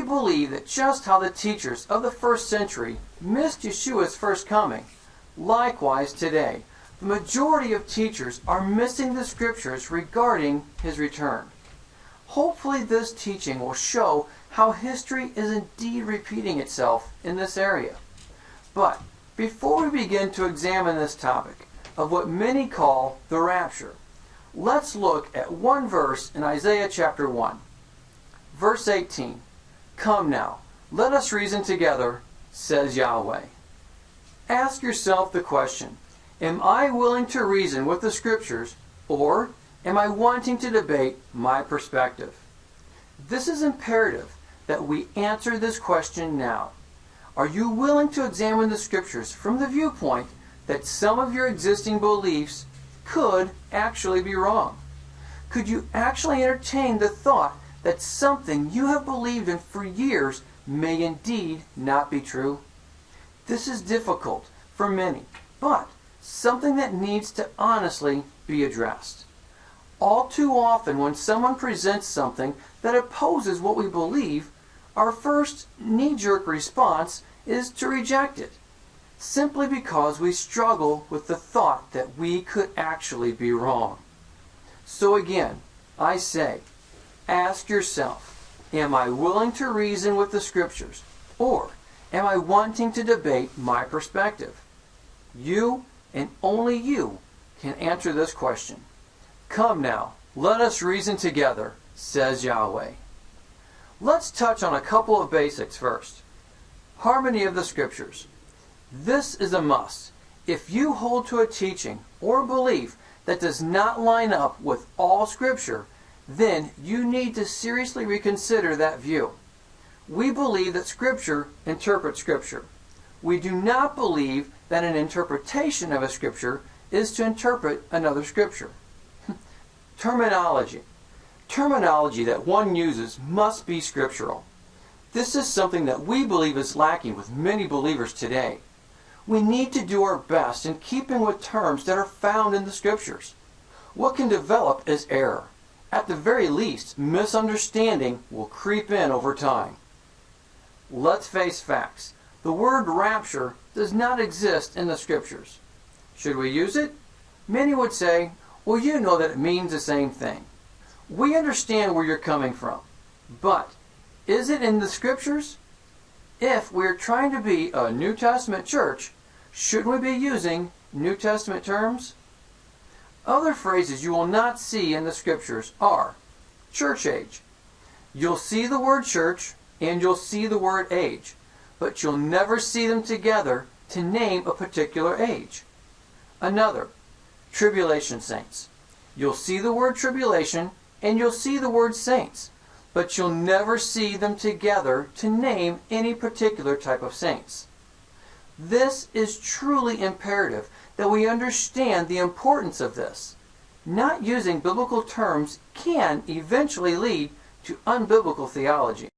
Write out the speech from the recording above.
we believe that just how the teachers of the first century missed Yeshua's first coming, likewise today, the majority of teachers are missing the scriptures regarding his return. Hopefully this teaching will show how history is indeed repeating itself in this area. But before we begin to examine this topic of what many call the rapture, let's look at one verse in Isaiah chapter 1. Verse 18, "Come now, let us reason together, says Yahweh." Ask yourself the question, am I willing to reason with the scriptures, or am I wanting to debate my perspective? This is imperative that we answer this question now. Are you willing to examine the scriptures from the viewpoint that some of your existing beliefs could actually be wrong? Could you actually entertain the thought that something you have believed in for years may indeed not be true? This is difficult for many, but something that needs to honestly be addressed. All too often when someone presents something that opposes what we believe, our first knee-jerk response is to reject it, simply because we struggle with the thought that we could actually be wrong. So again, I say, ask yourself, am I willing to reason with the scriptures, or am I wanting to debate my perspective? You, and only you, can answer this question. Come now, let us reason together, says Yahweh. Let's touch on a couple of basics first. Harmony of the scriptures. This is a must. If you hold to a teaching or belief that does not line up with all scripture, then you need to seriously reconsider that view. We believe that scripture interprets scripture. We do not believe that an interpretation of a scripture is to interpret another scripture. Terminology. Terminology that one uses must be scriptural. This is something that we believe is lacking with many believers today. We need to do our best in keeping with terms that are found in the scriptures. What can develop is error. At the very least, misunderstanding will creep in over time. Let's face facts. The word rapture does not exist in the scriptures. Should we use it? Many would say, well, you know that it means the same thing. We understand where you're coming from. But is it in the scriptures? If we're trying to be a New Testament church, shouldn't we be using New Testament terms? Other phrases you will not see in the scriptures are church age. You'll see the word church and you'll see the word age, but you'll never see them together to name a particular age. Another, tribulation saints. You'll see the word tribulation and you'll see the word saints, but you'll never see them together to name any particular type of saints. This is truly imperative that we understand the importance of this. Not using biblical terms can eventually lead to unbiblical theology.